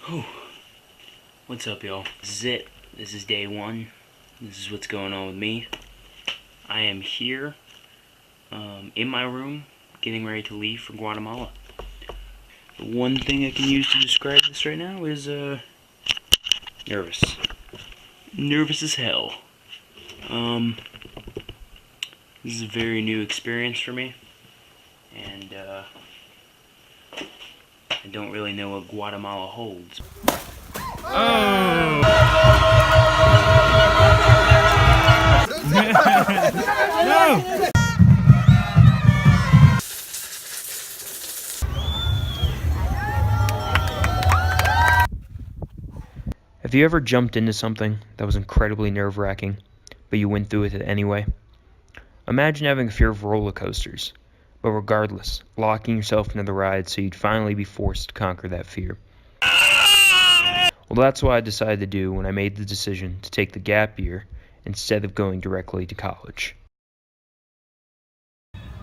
Whew. What's up, y'all? This is it. This is day one. This is what's going on with me. I am here in my room getting ready to leave for Guatemala. The one thing I can use to describe this right now is nervous. Nervous as hell. This is a very new experience for me, and I don't really know what Guatemala holds. Oh! No! Have you ever jumped into something that was incredibly nerve-wracking, but you went through with it anyway? Imagine having a fear of roller coasters, but regardless, locking yourself into the ride so you'd finally be forced to conquer that fear. Well, that's what I decided to do when I made the decision to take the gap year instead of going directly to college.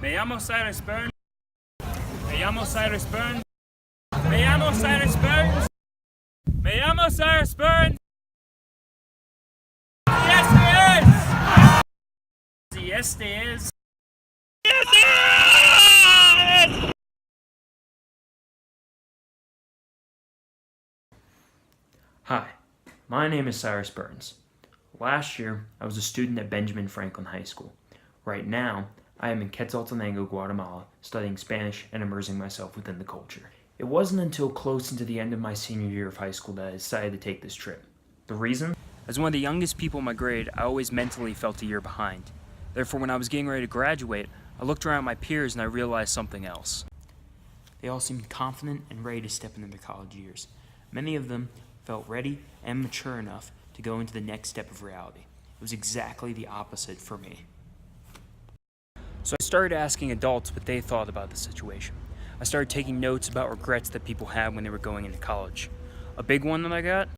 Me llamo Cyrus Burns. Me llamo Cyrus Burns. Me llamo Cyrus Burns. Me llamo Cyrus Burns. Yes, he is. Yes, he is. Yes, he is. Hi, my name is Cyrus Burns. Last year, I was a student at Benjamin Franklin High School. Right now, I am in Quetzaltenango, Guatemala, studying Spanish and immersing myself within the culture. It wasn't until close into the end of my senior year of high school that I decided to take this trip. The reason? As one of the youngest people in my grade, I always mentally felt a year behind. Therefore, when I was getting ready to graduate, I looked around at my peers and I realized something else. They all seemed confident and ready to step into their college years. Many of them felt ready and mature enough to go into the next step of reality. It was exactly the opposite for me. So I started asking adults what they thought about the situation. I started taking notes about regrets that people had when they were going into college. A big one that I got?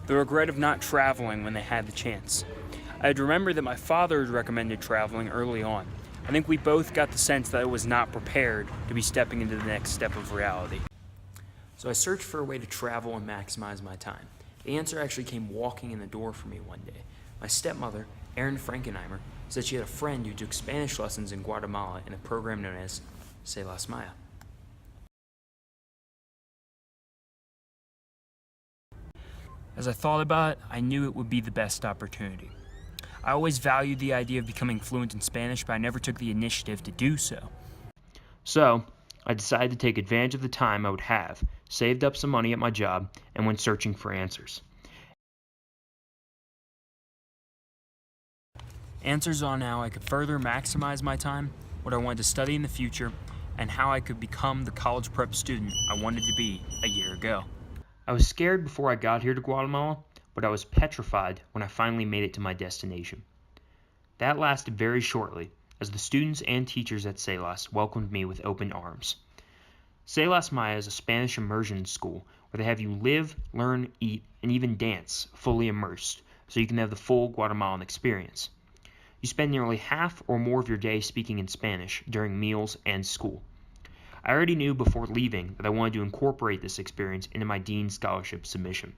The regret of not traveling when they had the chance. I had remembered that my father had recommended traveling early on. I think we both got the sense that I was not prepared to be stepping into the next step of reality. So I searched for a way to travel and maximize my time. The answer actually came walking in the door for me one day. My stepmother, Erin Frankenheimer, said she had a friend who took Spanish lessons in Guatemala in a program known as CELAS Maya. As I thought about it, I knew it would be the best opportunity. I always valued the idea of becoming fluent in Spanish, but I never took the initiative to do so. So, I decided to take advantage of the time I would have, saved up some money at my job, and went searching for answers. Answers on how I could further maximize my time, what I wanted to study in the future, and how I could become the college prep student I wanted to be a year ago. I was scared before I got here to Guatemala, but I was petrified when I finally made it to my destination. That lasted very shortly, as the students and teachers at CELAS welcomed me with open arms. CELAS Maya is a Spanish immersion school where they have you live, learn, eat, and even dance fully immersed, so you can have the full Guatemalan experience. You spend nearly half or more of your day speaking in Spanish during meals and school. I already knew before leaving that I wanted to incorporate this experience into my Dean's Scholarship submission,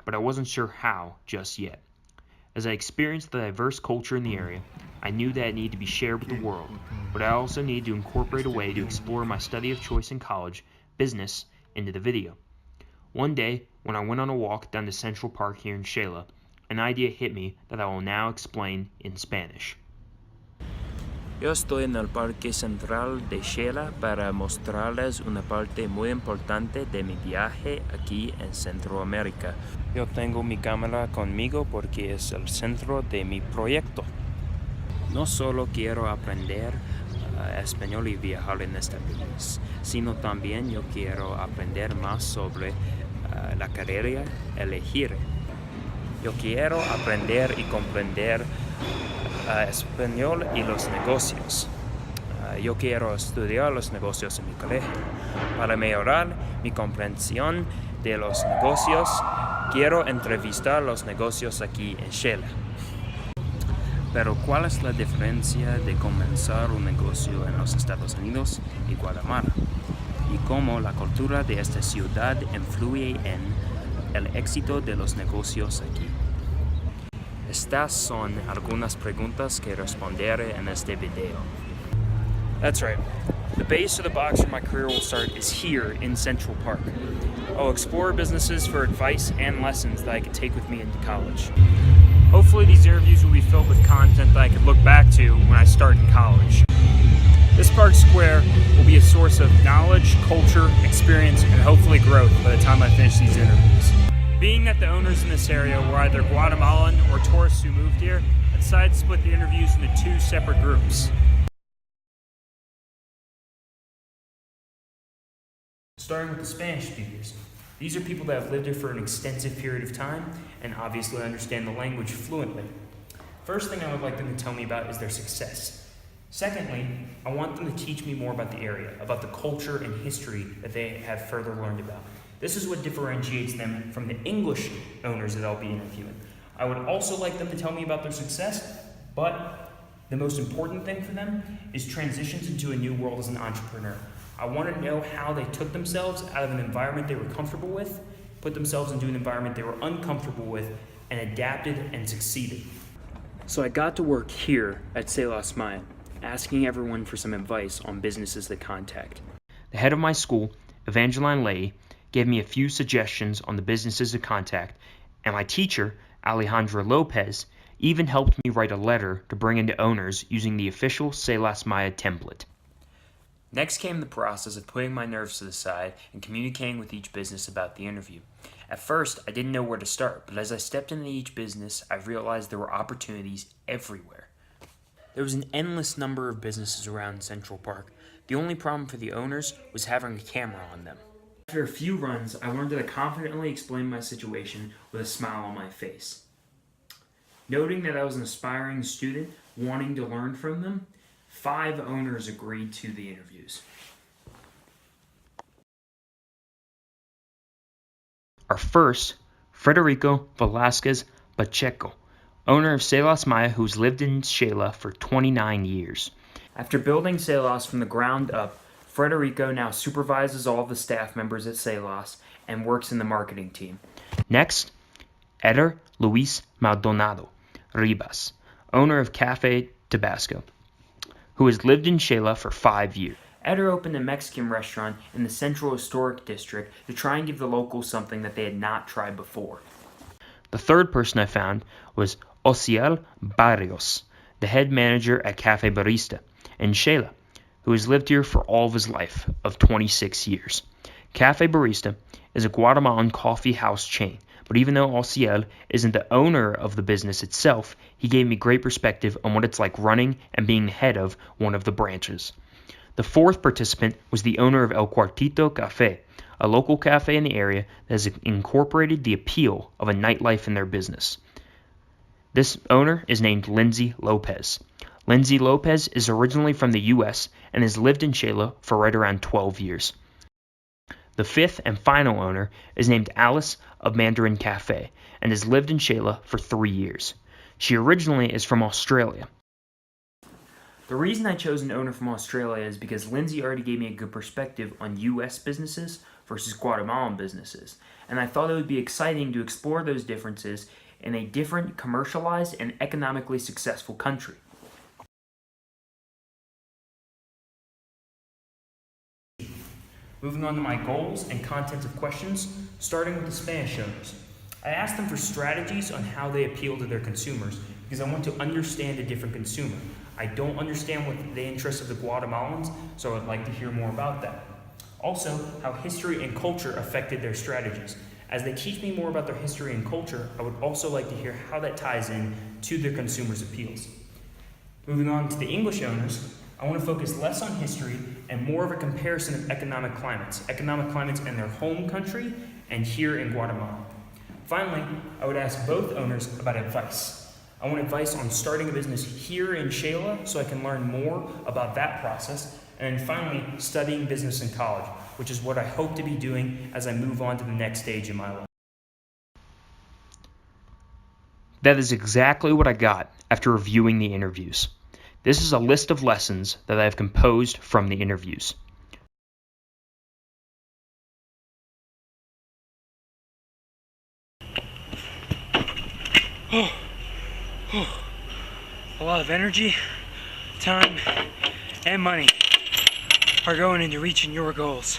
but I wasn't sure how just yet. As I experienced the diverse culture in the area, I knew that it needed to be shared with the world, but I also needed to incorporate a way to explore my study of choice in college, business, into the video. One day, when I went on a walk down to Central Park here in CELA, an idea hit me that I will now explain in Spanish. Yo estoy en el Parque Central de CELA para mostrarles una parte muy importante de mi viaje aquí en Centroamérica. Yo tengo mi cámara conmigo porque es el centro de mi proyecto. No solo quiero aprender español y viajar en este país, sino también yo quiero aprender más sobre la carrera elegir. Yo quiero aprender y comprender español y los negocios. Yo quiero estudiar los negocios en mi colegio. Para mejorar mi comprensión de los negocios, quiero entrevistar los negocios aquí en CELA. Pero ¿cuál es la diferencia de comenzar un negocio en los Estados Unidos y Guatemala? Y cómo la cultura de esta ciudad influye en el éxito de los negocios aquí. Estas son algunas preguntas que responderé en este video. That's right. The base of the box for my career will start is here in Central Park. I'll explore businesses for advice and lessons that I could take with me into college. Hopefully these interviews will be filled with content that I could look back to when I start in college. This Park Square will be a source of knowledge, culture, experience, and hopefully growth by the time I finish these interviews. Being that the owners in this area were either Guatemalan or tourists who moved here, I decided to split the interviews into two separate groups. Starting with the Spanish speakers. These are people that have lived here for an extensive period of time and obviously understand the language fluently. First thing I would like them to tell me about is their success. Secondly, I want them to teach me more about the area, about the culture and history that they have further learned about. This is what differentiates them from the English owners that I'll be interviewing. I would also like them to tell me about their success, but the most important thing for them is transitions into a new world as an entrepreneur. I want to know how they took themselves out of an environment they were comfortable with, put themselves into an environment they were uncomfortable with, and adapted and succeeded. So I got to work here at CELAS Maya, asking everyone for some advice on businesses to contact. The head of my school, Evangeline Lay, gave me a few suggestions on the businesses to contact, and my teacher, Alejandra Lopez, even helped me write a letter to bring into owners using the official CELAS Maya template. Next came the process of putting my nerves to the side and communicating with each business about the interview. At first, I didn't know where to start, but as I stepped into each business, I realized there were opportunities everywhere. There was an endless number of businesses around Central Park. The only problem for the owners was having a camera on them. After a few runs, I learned that I confidently explained my situation with a smile on my face. Noting that I was an aspiring student wanting to learn from them, 5 owners agreed to the interviews. Our first, Federico Velasquez Pacheco, owner of CELAS Maya, who's lived in Shela for 29 years. After building CELAS from the ground up, Federico now supervises all of the staff members at CELAS and works in the marketing team. Next, Eder Luis Maldonado Ribas, owner of Cafe Tabasco, who has lived in Shela for 5 years. Eder opened a Mexican restaurant in the Central Historic District to try and give the locals something that they had not tried before. The third person I found was Ociel Barrios, the head manager at Cafe Barista in Shela, who has lived here for all of his life of 26 years. Cafe Barista is a Guatemalan coffee house chain, but even though Ociel isn't the owner of the business itself, he gave me great perspective on what it's like running and being the head of one of the branches. The fourth participant was the owner of El Cuartito Cafe, a local cafe in the area that has incorporated the appeal of a nightlife in their business. This owner is named Lindsay Lopez. Lindsay Lopez is originally from the U.S. and has lived in Shela for right around 12 years. The fifth and final owner is named Alice of Mandarin Cafe and has lived in Shela for 3 years. She originally is from Australia. The reason I chose an owner from Australia is because Lindsay already gave me a good perspective on U.S. businesses versus Guatemalan businesses, and I thought it would be exciting to explore those differences in a different, commercialized, and economically successful country. Moving on to my goals and content of questions, starting with the Spanish owners. I asked them for strategies on how they appeal to their consumers because I want to understand a different consumer. I don't understand what the interests of the Guatemalans, so I'd like to hear more about that. Also, how history and culture affected their strategies. As they teach me more about their history and culture, I would also like to hear how that ties in to their consumers' appeals. Moving on to the English owners, I want to focus less on history and more of a comparison of economic climates in their home country and here in Guatemala. Finally, I would ask both owners about advice. I want advice on starting a business here in Shela so I can learn more about that process. And then finally, studying business in college, which is what I hope to be doing as I move on to the next stage in my life. That is exactly what I got after reviewing the interviews. This is a list of lessons that I have composed from the interviews. A lot of energy, time, and money are going into reaching your goals.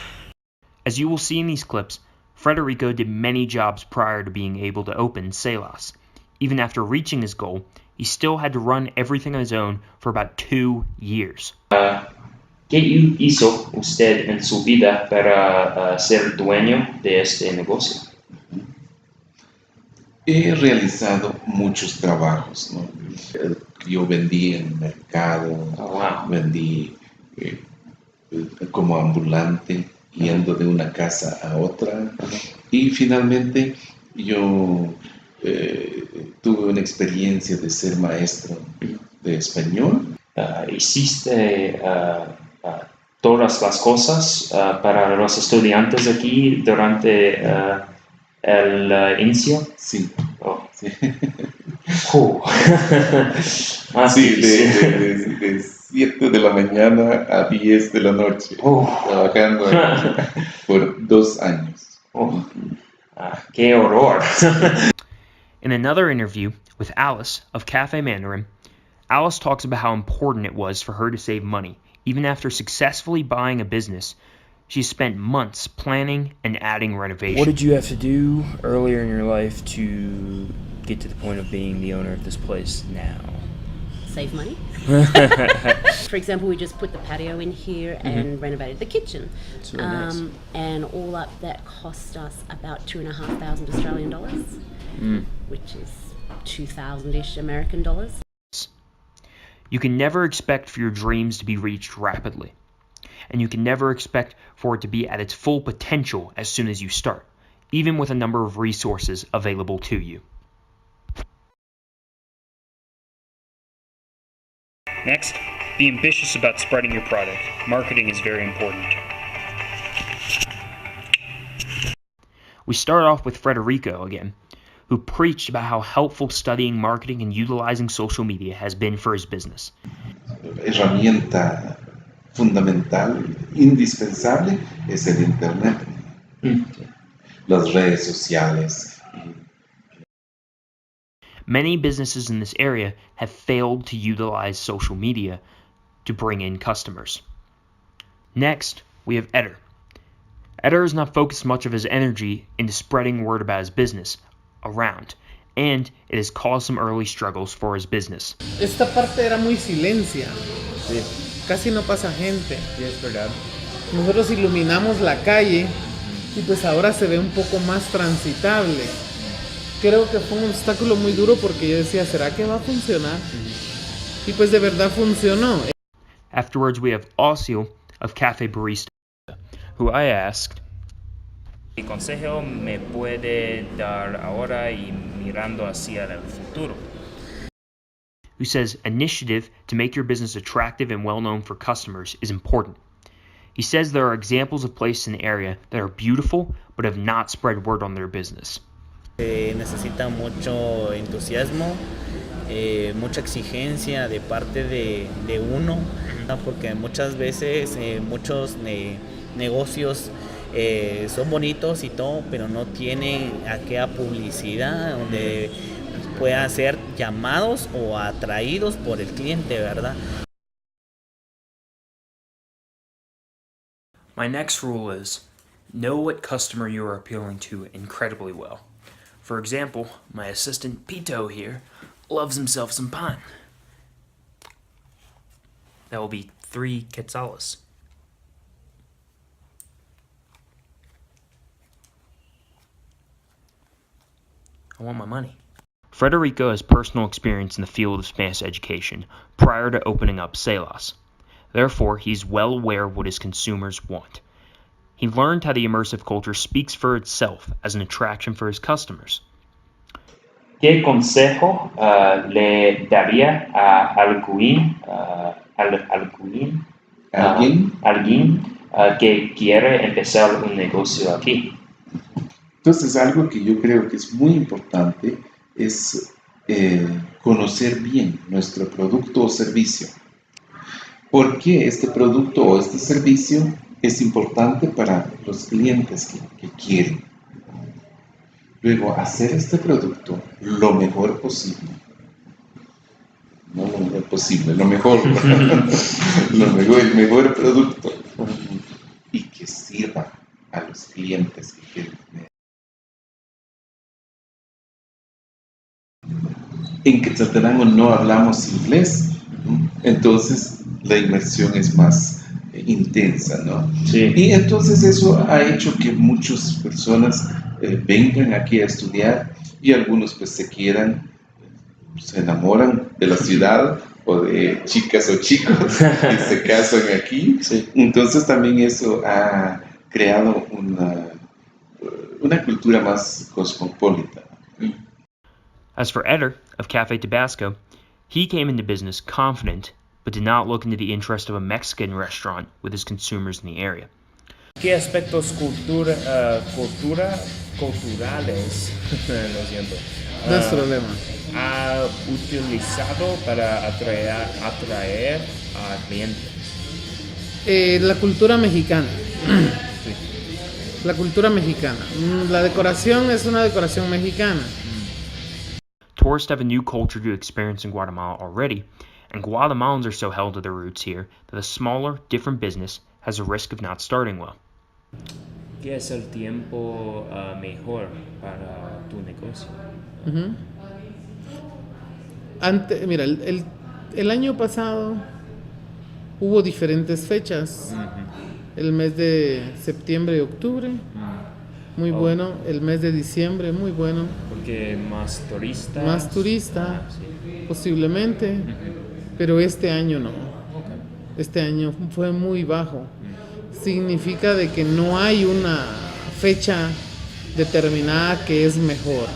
As you will see in these clips, Federico did many jobs prior to being able to open CELAS. Even after reaching his goal, he still had to run everything on his own for about 2 years. ¿Qué hizo usted en su vida para ser dueño de este negocio? He realizado muchos trabajos, ¿no? Yo vendí en el mercado, Wow. vendí como ambulante, yendo de una casa a otra, y finalmente yo tuve una experiencia de ser maestro de español. ¿Hiciste todas las cosas para los estudiantes aquí durante el inicio? Sí. Oh. Sí, Sí, de 7 de la mañana a 10 de la noche, trabajando por 2 años. ¡Qué horror! In another interview with Alice of Cafe Mandarin, Alice talks about how important it was for her to save money. Even after successfully buying a business, she spent months planning and adding renovations. What did you have to do earlier in your life to get to the point of being the owner of this place now? Save money. For example, we just put the patio in here and renovated the kitchen. That's really nice. And all up that cost us about $2,500 Australian dollars, which is 2,000-ish American dollars. You can never expect for your dreams to be reached rapidly, and you can never expect for it to be at its full potential as soon as you start, even with a number of resources available to you. Next, be ambitious about spreading your product. Marketing is very important. We start off with Federico again, who preached about how helpful studying marketing and utilizing social media has been for his business. Herramienta fundamental, indispensable, es el Internet, las redes sociales. Many businesses in this area have failed to utilize social media to bring in customers. Next, we have Eder. Eder has not focused much of his energy into spreading word about his business around, and it has caused some early struggles for his business. Esta parte era muy silencia. Sí. Casi no pasa gente. Sí, es verdad. Nosotros iluminamos la calle y pues ahora se ve un poco más transitable. Creo que fue un obstáculo muy duro porque yo decía, ¿será que va a funcionar? Y pues de verdad funcionó. Afterwards, we have Osil of Cafe Barista, who I asked, ¿Qué consejo me puede dar ahora y mirando hacia el futuro? who says initiative to make your business attractive and well-known for customers is important. He says there are examples of places in the area that are beautiful but have not spread word on their business. Necesita mucho entusiasmo, mucha exigencia de parte de uno, ¿no? Porque muchas veces muchos negocios son bonitos y todo, pero no tienen aquella publicidad donde puedan ser llamados o atraídos por el cliente, ¿verdad? My next rule is, know what customer you are appealing to incredibly well. For example, my assistant Pito here loves himself some pan. That will be 3 quetzales. I want my money. Federico has personal experience in the field of Spanish education prior to opening up CELAS. Therefore, he's well aware of what his consumers want. He learned how the immersive culture speaks for itself as an attraction for his customers. ¿Qué consejo le daría a alguien que quiere empezar un negocio aquí? Entonces, algo que yo creo que es muy importante es conocer bien nuestro producto o servicio. ¿Por qué este producto o este servicio es importante para los clientes que quieren? Luego, hacer este producto lo mejor posible. No lo mejor posible, lo mejor. El mejor producto. Y que sirva a los clientes que quieren tener. En Quetzaltenango no hablamos inglés, entonces la inmersión es más intensa, ¿no? Sí. Y entonces eso ha hecho que muchas personas vengan aquí a estudiar y algunos pues se enamoran de la ciudad o de chicas o chicos y se casan aquí. Sí. Entonces también eso ha creado una cultura más cosmopolita. As for Eder of Cafe Tabasco, he came into business confident, but did not look into the interest of a Mexican restaurant with his consumers in the area. ¿Qué aspectos culturales lo siento, No es problema. ha utilizado para atraer a clientes? La cultura mexicana. La cultura mexicana. La decoración es una decoración mexicana. Tourists have a new culture to experience in Guatemala already, and Guatemalans are so held to their roots here that a smaller, different business has a risk of not starting well. ¿Qué es el tiempo mejor para tu negocio? Mira, el año pasado hubo diferentes fechas. El mes de septiembre y octubre, muy bueno. El mes de diciembre, muy bueno. Porque más turistas. Más turista, Sí. posiblemente, pero este año no. Este año fue muy bajo. Significa de que no hay una fecha determinada que es mejor.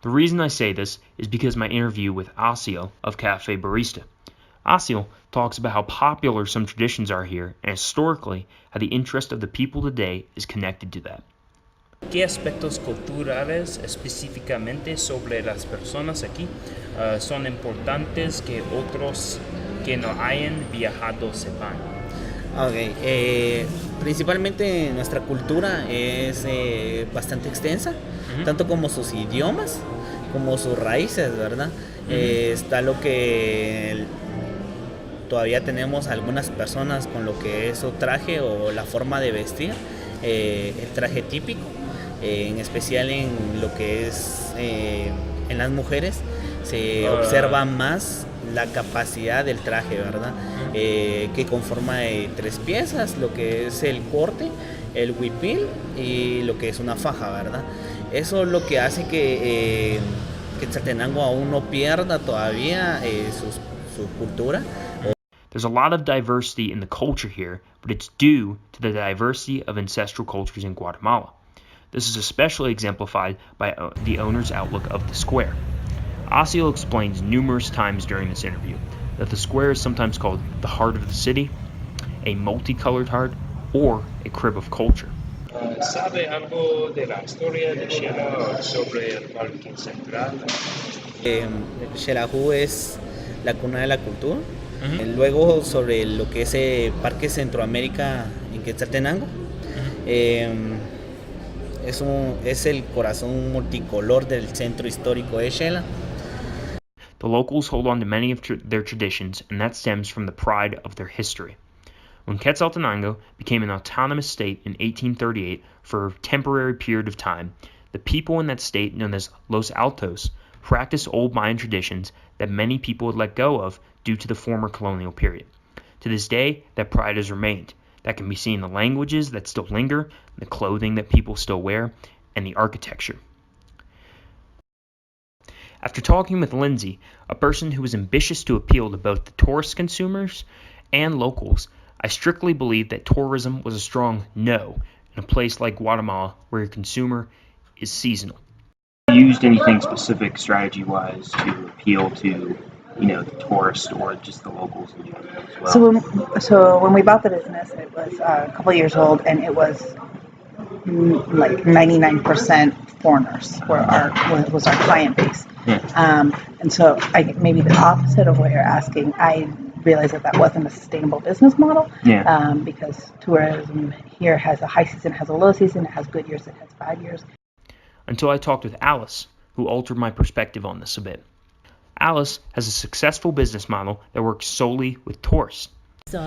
The reason I say this is because my interview with Asiel of Cafe Barista. Asiel talks about how popular some traditions are here and historically how the interest of the people today is connected to that. ¿Qué aspectos culturales específicamente sobre las personas aquí son importantes que otros que no hayan viajado sepan? Ok, principalmente nuestra cultura es bastante extensa, tanto como sus idiomas, como sus raíces, ¿verdad? Está lo que todavía tenemos algunas personas con lo que es su traje o la forma de vestir, el traje típico, en especial en lo que es en las mujeres, se observa más la capacidad del traje, ¿verdad? Que conforma de 3 piezas, lo que es el corte, el huipil y lo que es una faja, ¿verdad? Eso es lo que hace que Quetzaltenango aún no pierda todavía su cultura. There's a lot of diversity in the culture here, but it's due to the diversity of ancestral cultures in Guatemala. This is especially exemplified by the owner's outlook of the square. Asiel explains numerous times during this interview that the square is sometimes called the heart of the city, a multicolored heart, or a crib of culture. ¿Sabe algo de la historia de Xela sobre el Parque Central? Xelajú es la cuna de la cultura. Luego sobre lo que es Parque Centroamérica en Quetzaltenango, es el corazón multicolor del centro histórico de Xela. The locals hold on to many of their traditions, and that stems from the pride of their history. When Quetzaltenango became an autonomous state in 1838 for a temporary period of time, the people in that state, known as Los Altos, practiced old Mayan traditions that many people had let go of due to the former colonial period. To this day, that pride has remained. That can be seen in the languages that still linger, the clothing that people still wear, and the architecture. After talking with Lindsay, a person who was ambitious to appeal to both the tourist consumers and locals, I strictly believe that tourism was a strong no in a place like Guatemala where your consumer is seasonal. Used anything specific strategy-wise to appeal to, the tourists or just the locals in general as well? So when we bought the business, it was a couple years old, and it was like 99% foreigners was our client base. Yeah. And so maybe the opposite of what you're asking, I realized that wasn't a sustainable business model. Yeah. Because tourism here has a high season, has a low season, it has good years, it has bad years. until I talked with Alice, who altered my perspective on this a bit. Alice has a successful business model that works solely with tourists. So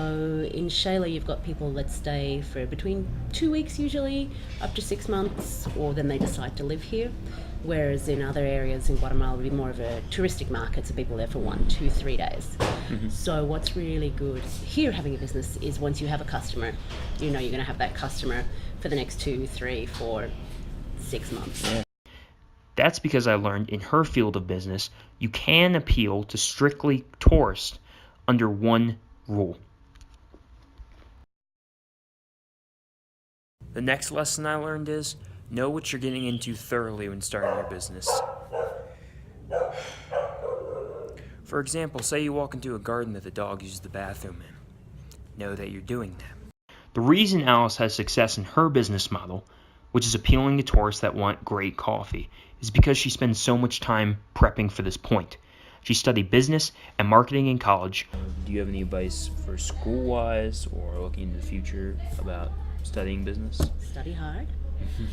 in CELAS, you've got people that stay for between 2 weeks usually, up to 6 months, or then they decide to live here. Whereas in other areas in Guatemala, it would be more of a touristic market, so people are there for 1, 2, 3 days. So what's really good here having a business is once you have a customer, you know you're going to have that customer for the next 2, 3, 4, 6 months. Yeah. That's because I learned in her field of business, you can appeal to strictly tourists under one rule. The next lesson I learned is, know what you're getting into thoroughly when starting your business. For example, say you walk into a garden that the dog uses the bathroom in. Know that you're doing that. The reason Alice has success in her business model, which is appealing to tourists that want great coffee, is because she spends so much time prepping for this point. She studied business and marketing in college. Do you have any advice for school-wise or looking into the future about studying business? Study hard.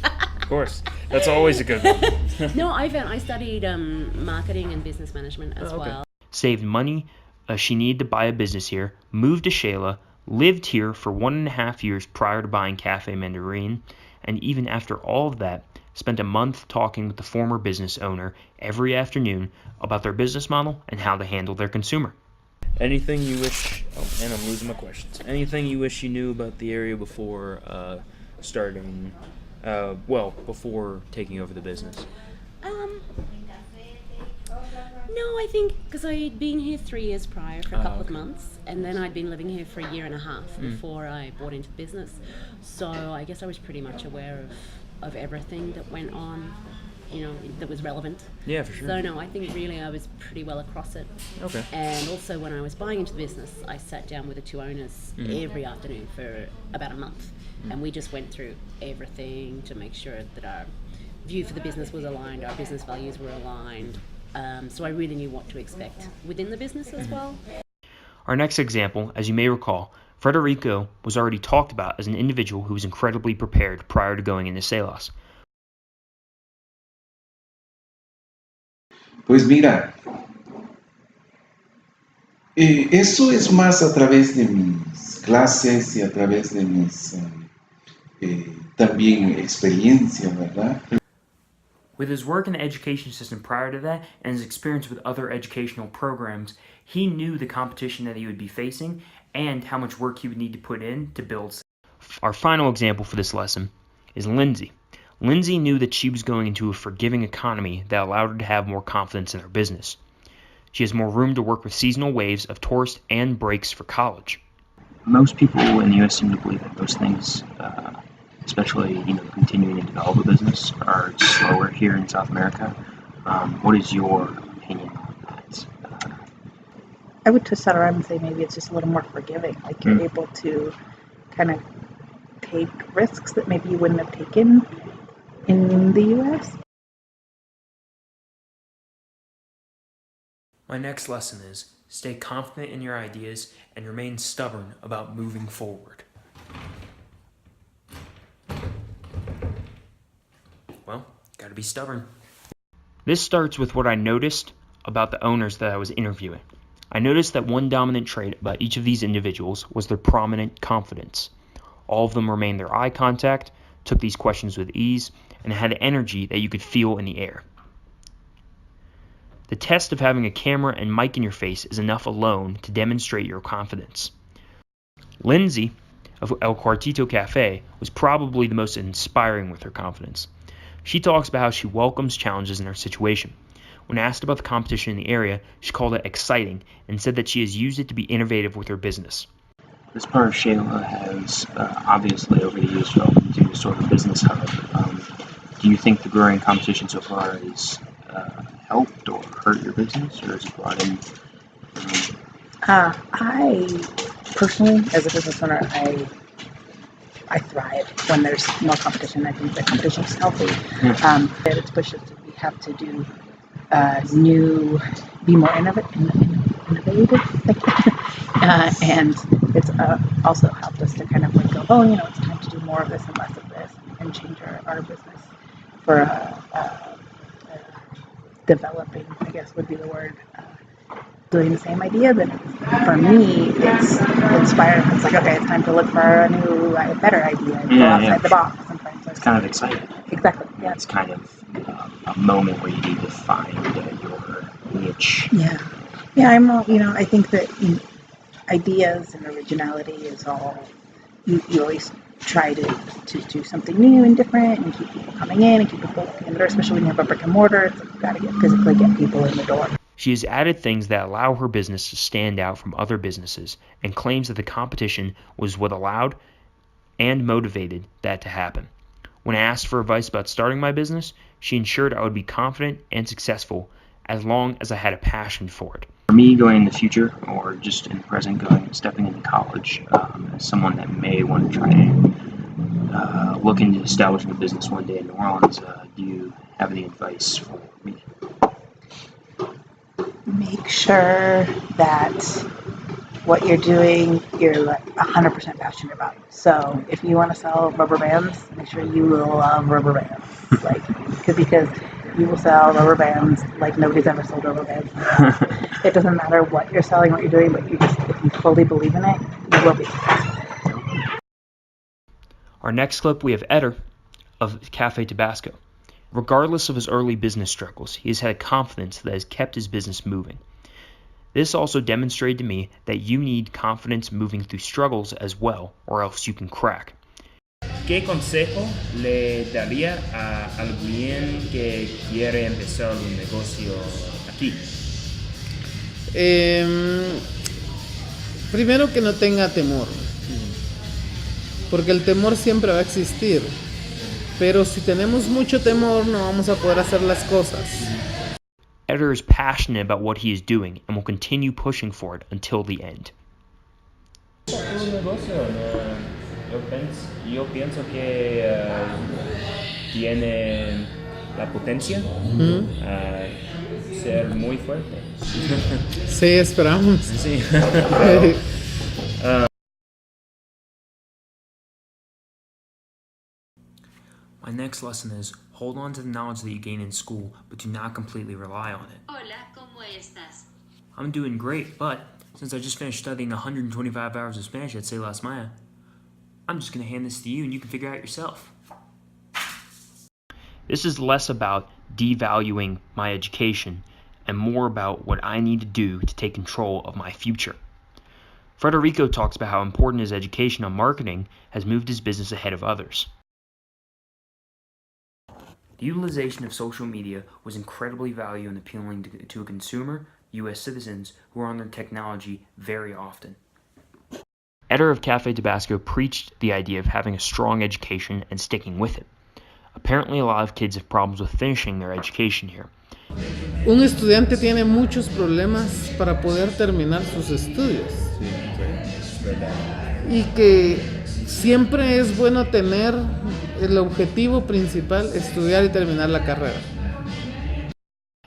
Of course. That's always a good one. No, I studied marketing and business management as well. Saved money she needed to buy a business here, moved to CELAS, lived here for 1.5 years prior to buying Cafe Mandarin, and even after all of that, spent a month talking with the former business owner every afternoon about their business model and how to handle their consumer. Anything you wish... Oh, and I'm losing my questions. Anything you wish you knew about the area before starting... before taking over the business? No, I think because I'd been here 3 years prior for a couple of months, and then I'd been living here for 1.5 years before I bought into the business. So I guess I was pretty much aware of everything that went on, that was relevant. Yeah, for sure. So no, I think really I was pretty well across it. Okay. And also when I was buying into the business, I sat down with the 2 owners every afternoon for about a month, and we just went through everything to make sure that our view for the business was aligned, our business values were aligned. So I really knew what to expect within the business as well. Our next example, as you may recall, Federico was already talked about as an individual who was incredibly prepared prior to going into CELAS. Pues mira, eso es más a través de mis clases y a través de mis también experiencia, ¿verdad? With his work in the education system prior to that and his experience with other educational programs, he knew the competition that he would be facing and how much work he would need to put in to build. Our final example for this lesson is Lindsay. Lindsay knew that she was going into a forgiving economy that allowed her to have more confidence in her business. She has more room to work with seasonal waves of tourists and breaks for college. Most people in the U.S. seem to believe that those things, especially continuing to develop a business, are slower here in South America. What is your opinion on that? I would twist that around and say maybe it's just a little more forgiving. Like you're able to kind of take risks that maybe you wouldn't have taken in the U.S. My next lesson is, stay confident in your ideas and remain stubborn about moving forward. Well, gotta be stubborn. This starts with what I noticed about the owners that I was interviewing. I noticed that one dominant trait about each of these individuals was their prominent confidence. All of them remained their eye contact, took these questions with ease, and had energy that you could feel in the air. The test of having a camera and mic in your face is enough alone to demonstrate your confidence. Lindsay of El Cuartito Cafe was probably the most inspiring with her confidence. She talks about how she welcomes challenges in her situation. When asked about the competition in the area, she called it exciting and said that she has used it to be innovative with her business. This part of CELAS has obviously over the years developed into sort of a business hub. Do you think the growing competition so far has helped or hurt your business, or has it brought in? I personally, as a business owner, I thrive when there's more competition. I think that competition is healthy. That it's pushed us to we have to do be more innovative, and it's also helped us to kind of like go, it's time to do more of this and less of this, and change our business for developing, I guess would be the word, doing the same idea, then for me, it's inspiring. It's like, okay, it's time to look for a new, better idea, and go outside the box. Sometimes it's kind of exciting. Exactly. Yeah. It's kind of a moment where you need to find your niche. Yeah. Yeah. I think that ideas and originality is all. You always try to do something new and different, and keep people coming in and keep people in the door. Especially when you have a brick and mortar, it's like you got to physically get people in the door. She has added things that allow her business to stand out from other businesses and claims that the competition was what allowed and motivated that to happen. When I asked for advice about starting my business, she ensured I would be confident and successful as long as I had a passion for it. For me, going in the future, or just in the present, stepping into college, as someone that may want to try and look into establishing a business one day in New Orleans, do you have any advice for me? Make sure that what you're doing, you're like 100% passionate about. So if you want to sell rubber bands, make sure you love rubber bands. Because you will sell rubber bands like nobody's ever sold rubber bands. It doesn't matter what you're selling, what you're doing, but if you fully believe in it, you will be successful. Our next clip, we have Eder of Cafe Tabasco. Regardless of his early business struggles, he has had confidence that has kept his business moving. This also demonstrated to me that you need confidence moving through struggles as well, or else you can crack. ¿Qué consejo le daría a alguien que quiere empezar un negocio aquí? Primero que no tenga temor, porque el temor siempre va a existir, pero si tenemos mucho temor no vamos a poder hacer las cosas. Eder is passionate about what he is doing and will continue pushing for it until the end. Un negocio, yo pienso que tiene la potencia ser muy fuerte. Sí, esperamos. Sí. My next lesson is hold on to the knowledge that you gain in school, but do not completely rely on it. Hola, ¿cómo estás? I'm doing great, but since I just finished studying 125 hours of Spanish at CELAS Maya, I'm just going to hand this to you and you can figure it out yourself. This is less about devaluing my education and more about what I need to do to take control of my future. Federico talks about how important his education on marketing has moved his business ahead of others. The utilization of social media was incredibly valuable and appealing to a consumer, U.S. citizens who are on their technology very often. Eder of Cafe Tabasco preached the idea of having a strong education and sticking with it. Apparently, a lot of kids have problems with finishing their education here. Un estudiante tiene muchos problemas para poder terminar sus estudios. Y que siempre es bueno tener el objetivo principal, estudiar y terminar la carrera.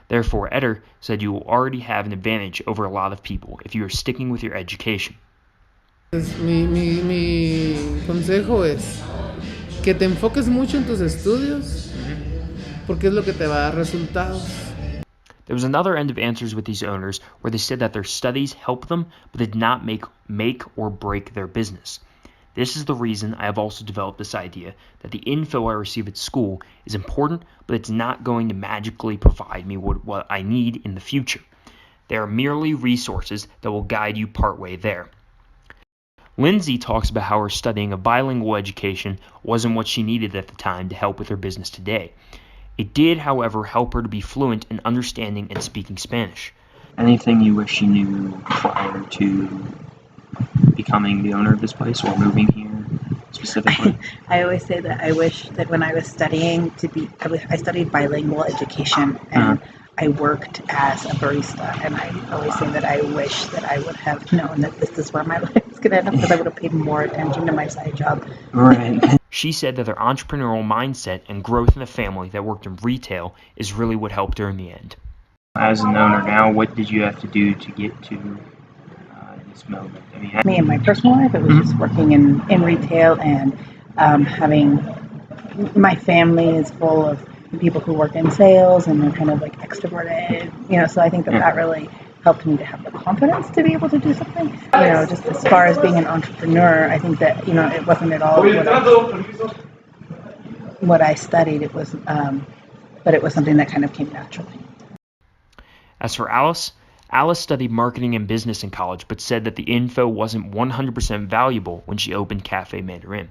Therefore, Eder said you will already have an advantage over a lot of people if you are sticking with your education. Mi consejo es que te enfoques mucho en tus estudios, porque es lo que te va a dar resultados. There was another end of answers with these owners where they said that their studies helped them, but did not make or break their business. This is the reason I have also developed this idea that the info I receive at school is important, but it's not going to magically provide me what I need in the future. They are merely resources that will guide you partway there. Lindsay talks about how her studying a bilingual education wasn't what she needed at the time to help with her business today. It did, however, help her to be fluent in understanding and speaking Spanish. Anything you wish you knew prior to becoming the owner of this place or moving here specifically? I always say that I wish that when I was studying I studied bilingual education and I worked as a barista, and I always say that I wish that I would have known that this is where my life is going to end up, because I would have paid more attention to my side job. Right. She said that their entrepreneurial mindset and growth in a family that worked in retail is really what helped her in the end. As an owner now, what did you have to do to get to this moment? I mean, Me in my personal life, it was just working in retail and having my family is full of people who work in sales and they're kind of like extroverted, so I think that really helped me to have the confidence to be able to do something. Just as far as being an entrepreneur, I think that, it wasn't at all what I studied. It was, but it was something that kind of came naturally. As for Alice studied marketing and business in college, but said that the info wasn't 100% valuable when she opened Cafe Mandarin.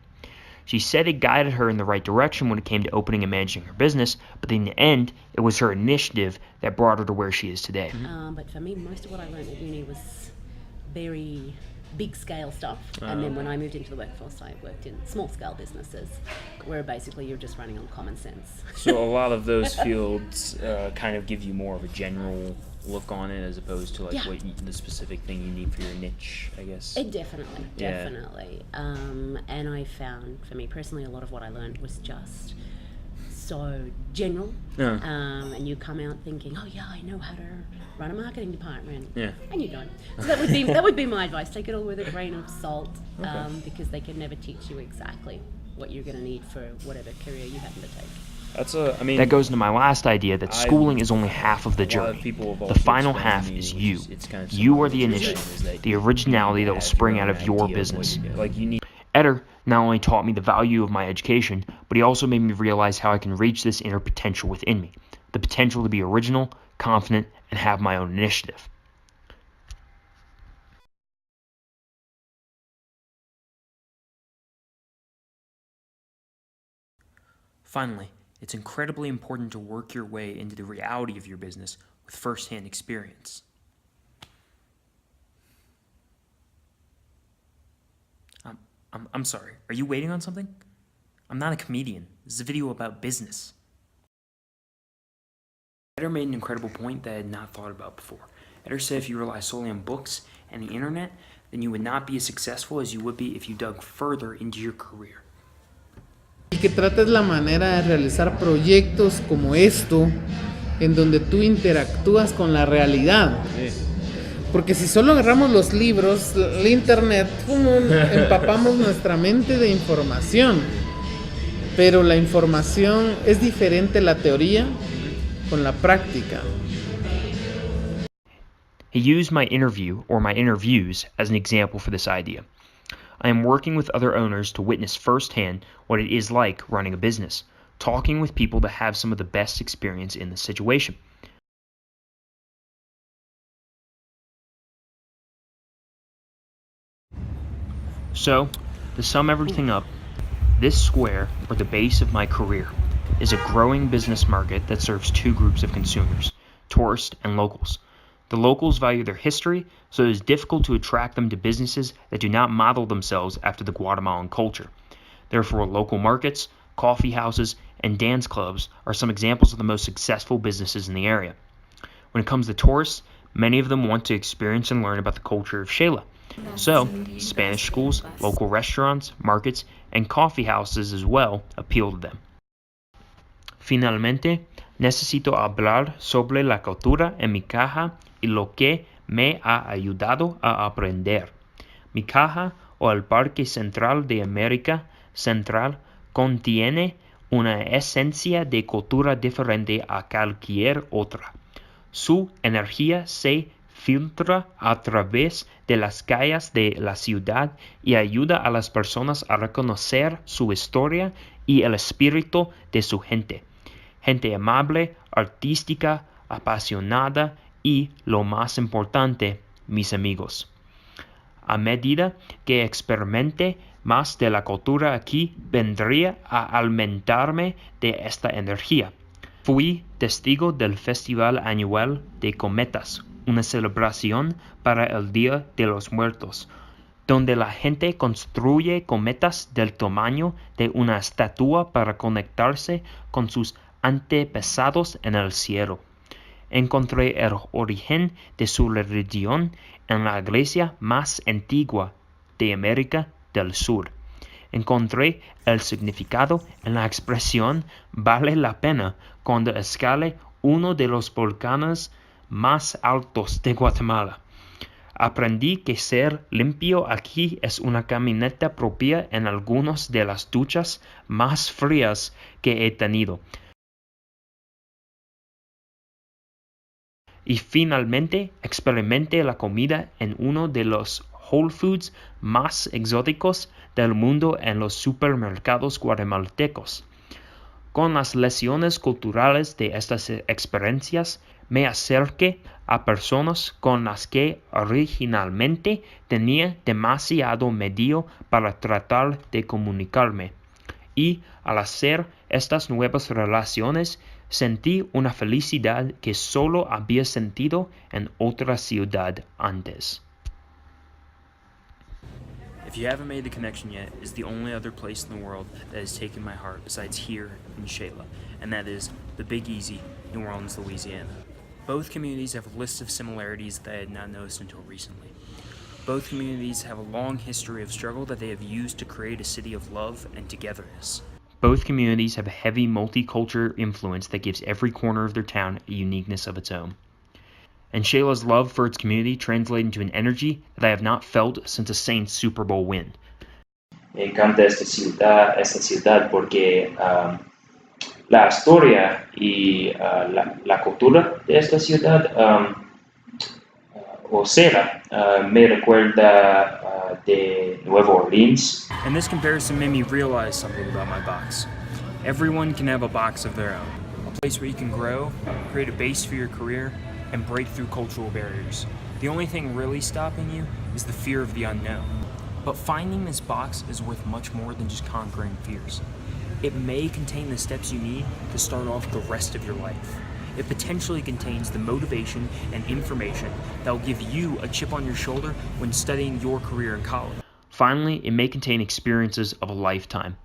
She said it guided her in the right direction when it came to opening and managing her business, but in the end, it was her initiative that brought her to where she is today. But for me, most of what I learned at uni was very big scale stuff, and then when I moved into the workforce, I worked in small scale businesses where basically you're just running on common sense. So a lot of those fields kind of give you more of a general look on it as opposed to the specific thing you need for your niche, I guess. Definitely. And I found, for me personally, a lot of what I learned was just so general. And you come out thinking, oh yeah, I know how to run a marketing department. And you don't. So that would be my advice. Take it all with a grain of salt, because they can never teach you exactly what you're going to need for whatever career you happen to take. That goes into my last idea that schooling is only half of the journey. The final half is you. You are the initiative, the originality that will spring out of your business. Eder not only taught me the value of my education, but he also made me realize how I can reach this inner potential within me. The potential to be original, confident, and have my own initiative. Finally, it's incredibly important to work your way into the reality of your business with first-hand experience. I'm sorry, are you waiting on something? I'm not a comedian. This is a video about business. Eder made an incredible point that I had not thought about before. Eder said if you rely solely on books and the internet, then you would not be as successful as you would be if you dug further into your career. Y que trates la manera de realizar proyectos como esto, en donde tú interactúas con la realidad. Porque si solo agarramos los libros, el internet, empapamos nuestra mente de información. Pero la información es diferente, la teoría con la práctica. He used my interview, or my interviews, as an example for this idea. I am working with other owners to witness firsthand what it is like running a business, talking with people that have some of the best experience in the situation. So, to sum everything up, this square, or the base of my career, is a growing business market that serves two groups of consumers, tourists and locals. The locals value their history, so it is difficult to attract them to businesses that do not model themselves after the Guatemalan culture. Therefore, local markets, coffee houses, and dance clubs are some examples of the most successful businesses in the area. When it comes to tourists, many of them want to experience and learn about the culture of CELAS. So, Spanish schools, local restaurants, markets, and coffee houses as well appeal to them. Finalmente, necesito hablar sobre la cultura en mi caja y lo que me ha ayudado a aprender. Mi caja, o el Parque Central de América Central, contiene una esencia de cultura diferente a cualquier otra. Su energía se filtra a través de las calles de la ciudad y ayuda a las personas a reconocer su historia y el espíritu de su gente. Gente amable, artística, apasionada y, lo más importante, mis amigos. A medida que experimente más de la cultura aquí, vendría a alimentarme de esta energía. Fui testigo del Festival Anual de Cometas, una celebración para el Día de los Muertos, donde la gente construye cometas del tamaño de una estatua para conectarse con sus antepasados en el cielo. Encontré el origen de su religión en la iglesia más antigua de América del Sur. Encontré el significado en la expresión vale la pena cuando escale uno de los volcanes más altos de Guatemala. Aprendí que ser limpio aquí es una caminata propia en algunas de las duchas más frías que he tenido. Y finalmente, experimenté la comida en uno de los Whole Foods más exóticos del mundo en los supermercados guatemaltecos. Con las lecciones culturales de estas experiencias, me acerqué a personas con las que originalmente tenía demasiado miedo para tratar de comunicarme. Y al hacer estas nuevas relaciones, sentí una felicidad que solo había sentido en otra ciudad antes. If you haven't made the connection yet, is the only other place in the world that has taken my heart besides here in CELAS, and that is the Big Easy, New Orleans, Louisiana. Both communities have a list of similarities that I had not noticed until recently. Both communities have a long history of struggle that they have used to create a city of love and togetherness. Both communities have a heavy multicultural influence that gives every corner of their town a uniqueness of its own. And Shayla's love for its community translated into an energy that I have not felt since a Saints Super Bowl win. Me encanta esta ciudad porque la historia y la cultura de esta ciudad, me recuerda de Nueva Orleans. And this comparison made me realize something about my box. Everyone can have a box of their own, a place where you can grow, create a base for your career, and break through cultural barriers. The only thing really stopping you is the fear of the unknown. But finding this box is worth much more than just conquering fears. It may contain the steps you need to start off the rest of your life. It potentially contains the motivation and information that will give you a chip on your shoulder when studying your career in college. Finally, it may contain experiences of a lifetime.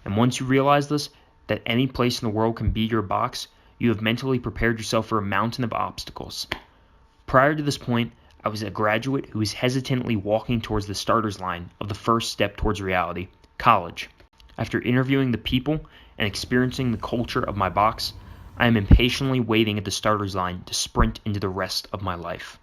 And once you realize this, that any place in the world can be your box, you have mentally prepared yourself for a mountain of obstacles. Prior to this point, I was a graduate who was hesitantly walking towards the starter's line of the first step towards reality, college. After interviewing the people and experiencing the culture of my box, I am impatiently waiting at the starter's line to sprint into the rest of my life.